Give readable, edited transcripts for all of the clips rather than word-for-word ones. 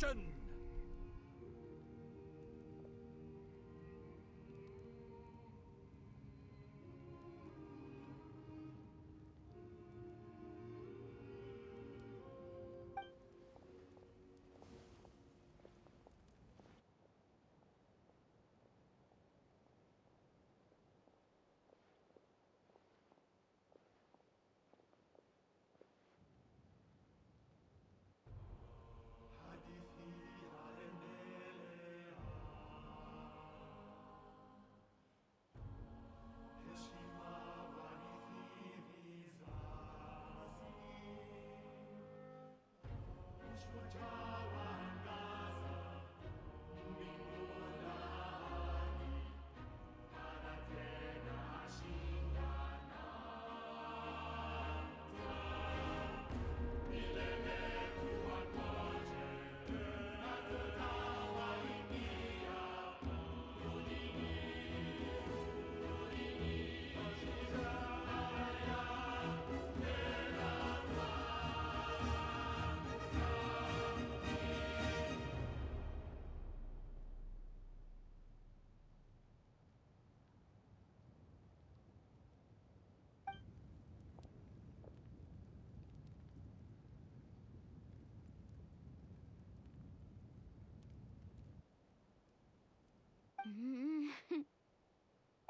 resurrection!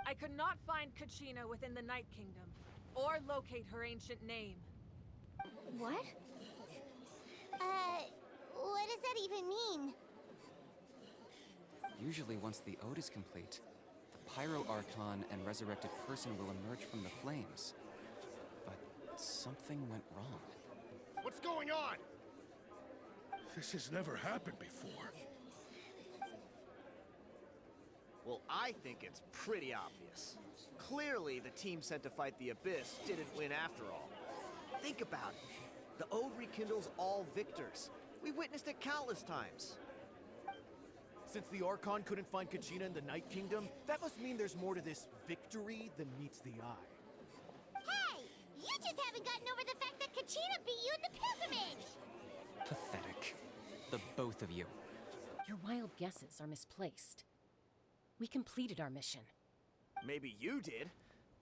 I could not find Kachina within the Night Kingdom, or locate her ancient name. What? What does that even mean? Usually once the ode is complete, the Pyro Archon and resurrected person will emerge from the flames. But something went wrong. What's going on? This has never happened before. Well, I think it's pretty obvious. Clearly, the team sent to fight the Abyss didn't win after all. Think about it. The Ode rekindles all victors. We've witnessed it countless times. Since the Archon couldn't find Kachina in the Night Kingdom, that must mean there's more to this victory than meets the eye. Hey! You just haven't gotten over the fact that Kachina beat you in the pilgrimage! Pathetic. The both of you. Your wild guesses are misplaced. We completed our mission. Maybe you did,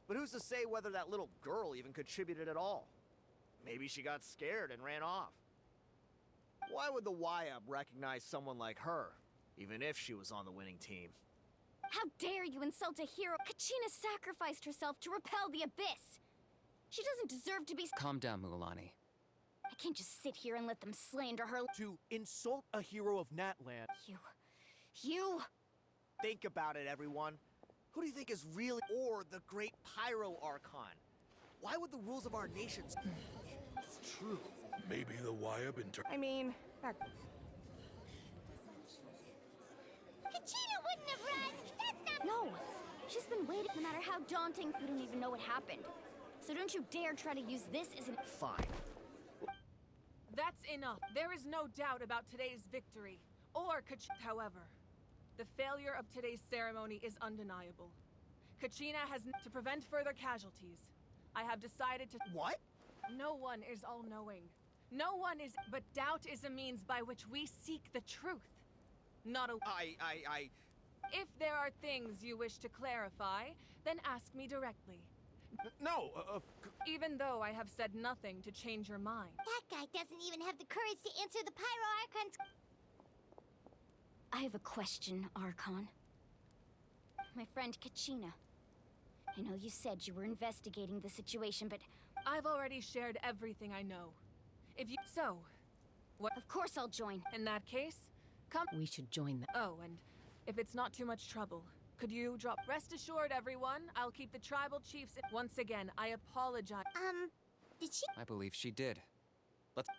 but who's to say whether that little girl even contributed at all? Maybe she got scared and ran off. Why would the YUB recognize someone like her, even if she was on the winning team? How dare you insult a hero? Kachina sacrificed herself to repel the Abyss. She doesn't deserve to be— Calm down, Mualani. I can't just sit here and let them slander her. To insult a hero of Natland. You... Think about it, everyone. Who do you think is really— or the great Pyro Archon? Why would the rules of our nations— It's true. Maybe the YUB I mean, Kachina wouldn't have run! That's not— No! She's been waiting no matter how daunting. We don't even know what happened. So don't you dare try to use this as an— Fine. That's enough. There is no doubt about today's victory. Or Kachina. However, the failure of today's ceremony is undeniable. Kachina has— to prevent further casualties, I have decided to— What? No one is all-knowing. No one is— but doubt is a means by which we seek the truth. Not a— If there are things you wish to clarify, then ask me directly. No, Even though I have said nothing to change your mind. That guy doesn't even have the courage to answer the Pyro Archon's— I have a question, Archon. My friend Kachina. I know you said you were investigating the situation, but— I've already shared everything I know. If you— So, what— Of course I'll join. In that case, come— We should join them. Oh, and if it's not too much trouble, could you drop— Rest assured, everyone, I'll keep the tribal chiefs— Once again, I apologize. Did she— I believe she did. Let's...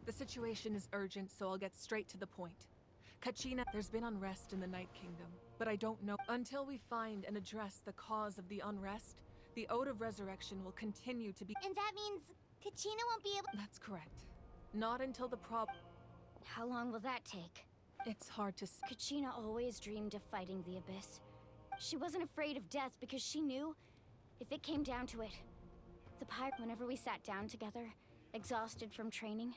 The situation is urgent, so I'll get straight to the point. Kachina, there's been unrest in the Night Kingdom, but I don't know— Until we find and address the cause of the unrest, the Ode of Resurrection will continue to be— And that means Kachina won't be able— That's correct. Not until the How long will that take? It's hard to say. Kachina always dreamed of fighting the Abyss. She wasn't afraid of death because she knew, if it came down to it, the pirate, whenever we sat down together, exhausted from training,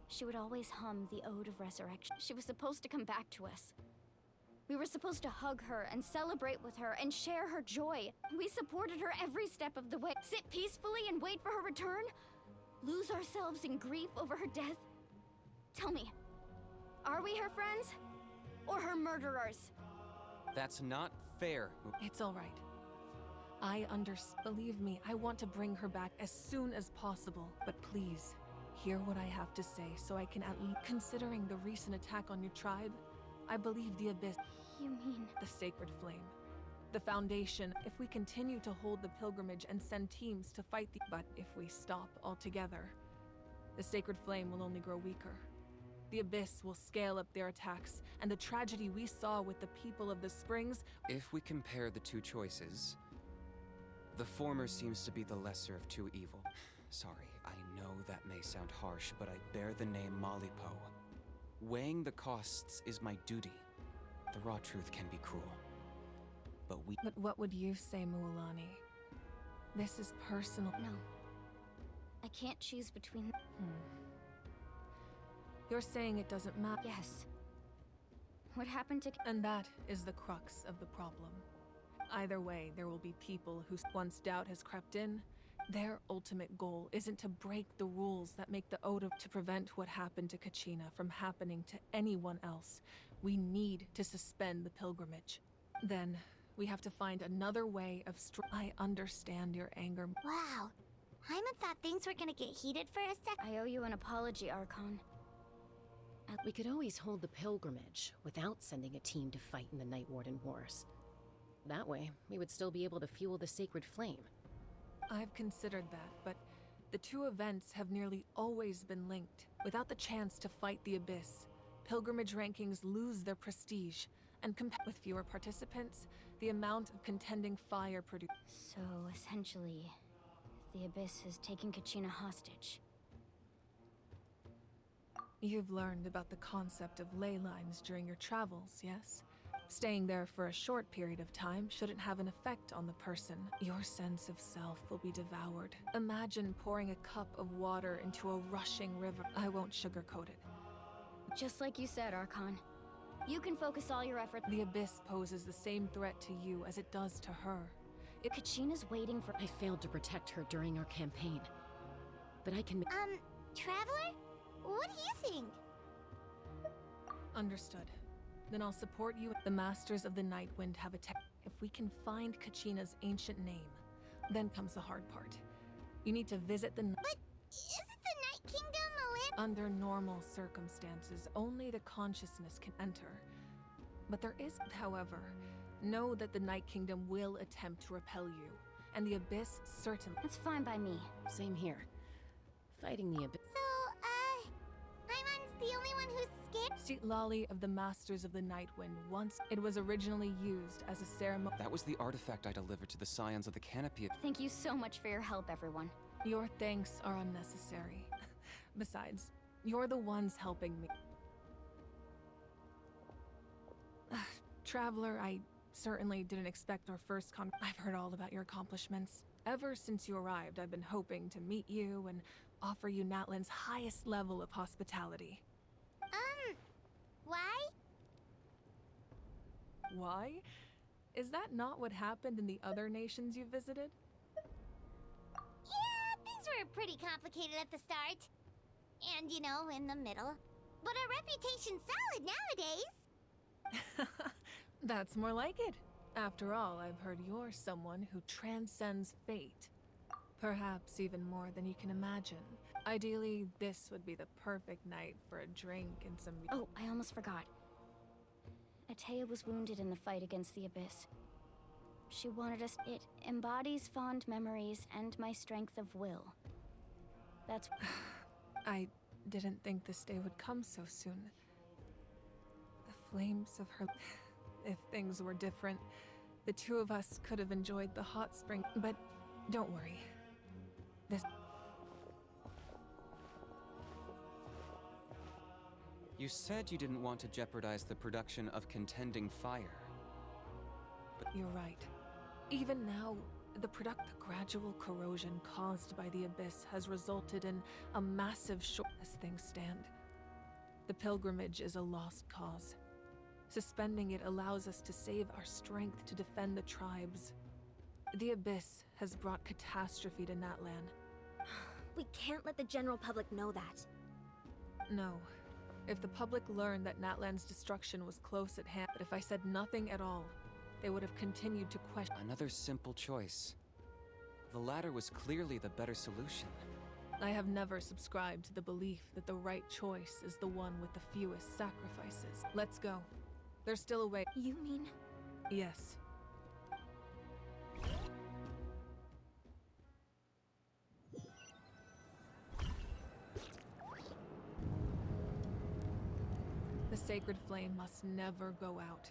she would always hum the Ode of Resurrection. She was supposed to come back to us. We were supposed to hug her and celebrate with her and share her joy. We supported her every step of the way. Sit peacefully and wait for her return? Lose ourselves in grief over her death? Tell me, are we her friends? Or her murderers? That's not fair. It's all right. I understand. Believe me, I want to bring her back as soon as possible. But please, hear what I have to say so I can at least... Considering the recent attack on your tribe, I believe the Abyss... You mean... The Sacred Flame. The Foundation. If we continue to hold the pilgrimage and send teams to fight the... But if we stop altogether, the Sacred Flame will only grow weaker. The Abyss will scale up their attacks, and the tragedy we saw with the people of the Springs... If we compare the two choices, the former seems to be the lesser of two evil. Sorry, I know that may sound harsh, but I bear the name Malipo. Weighing the costs is my duty. The raw truth can be cruel. But what would you say, Mualani? This is personal. No. I can't choose between... You're saying it doesn't matter? Yes. What happened to... And that is the crux of the problem. Either way, there will be people who, once doubt has crept in, their ultimate goal isn't to break the rules that make the Ode to prevent what happened to Kachina from happening to anyone else. We need to suspend the pilgrimage. Then, we have to find another way of I understand your anger. Wow. Hyman thought things were gonna get heated for a sec. I owe you an apology, Archon. We could always hold the pilgrimage without sending a team to fight in the Night Warden Wars. That way, we would still be able to fuel the Sacred Flame. I've considered that, but the two events have nearly always been linked. Without the chance to fight the Abyss, pilgrimage rankings lose their prestige, and with fewer participants, the amount of contending fire produced. So, essentially, the Abyss is taking Kachina hostage. You've learned about the concept of ley lines during your travels, yes? Staying there for a short period of time shouldn't have an effect on the person. Your sense of self will be devoured. Imagine pouring a cup of water into a rushing river. I won't sugarcoat it. Just like you said, Archon. You can focus all your effort. The Abyss poses the same threat to you as it does to her. Kachina's waiting for... I failed to protect her during our campaign. But I can... Traveler? What do you think? Understood. Then I'll support you. The Masters of the Night Wind have a tech. If we can find Kachina's ancient name, then comes the hard part. You need to visit the... But isn't the Night Kingdom a land? Under normal circumstances, only the consciousness can enter. But there is, however, know that the Night Kingdom will attempt to repel you, and the Abyss certainly... That's fine by me. Same here. Fighting the Abyss... So, Hyman's the only one who's scared? Seat Lolly of the Masters of the Night Wind once... It was originally used as a ceremony... That was the artifact I delivered to the Scions of the Canopy. Thank you so much for your help, everyone. Your thanks are unnecessary. Besides, you're the ones helping me. Traveler, I certainly didn't expect our first I've heard all about your accomplishments. Ever since you arrived, I've been hoping to meet you and offer you Natlan's highest level of hospitality. Why? Why? Is that not what happened in the other nations you visited? Yeah, things were pretty complicated at the start. And, you know, in the middle. But our reputation's solid nowadays. That's more like it. After all, I've heard you're someone who transcends fate. Perhaps even more than you can imagine. Ideally, this would be the perfect night for a drink and some... Oh, I almost forgot. Atea was wounded in the fight against the Abyss. She wanted us... It embodies fond memories and my strength of will. That's... I didn't think this day would come so soon. The flames of her... If things were different, the two of us could have enjoyed the hot spring. But don't worry. You said you didn't want to jeopardize the production of contending fire. You're right. Even now, the gradual corrosion caused by the Abyss has resulted in a massive short as things stand. The pilgrimage is a lost cause. Suspending it allows us to save our strength to defend the tribes. The Abyss has brought catastrophe to Natlan. We can't let the general public know that. No. If the public learned that Natlan's destruction was close at hand, but if I said nothing at all, they would have continued to question. Another simple choice. The latter was clearly the better solution. I have never subscribed to the belief that the right choice is the one with the fewest sacrifices. Let's go. There's still a way. You mean? Yes. The sacred flame must never go out.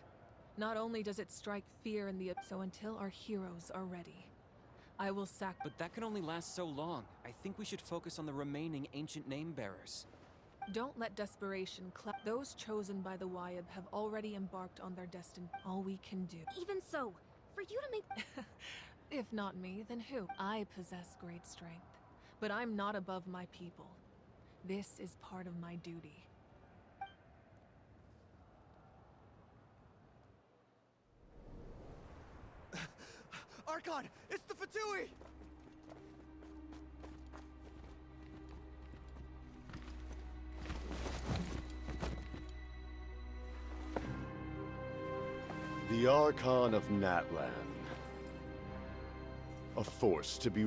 Not only does it strike fear in the so until our heroes are ready, I will But that can only last so long. I think we should focus on the remaining ancient name bearers. Don't let desperation those chosen by the Wyab have already embarked on their destiny. All we can do. Even so, for you to make... If not me, then who? I possess great strength, but I'm not above my people. This is part of my duty. Archon, it's the Fatui! The Archon of Natlan. A force to be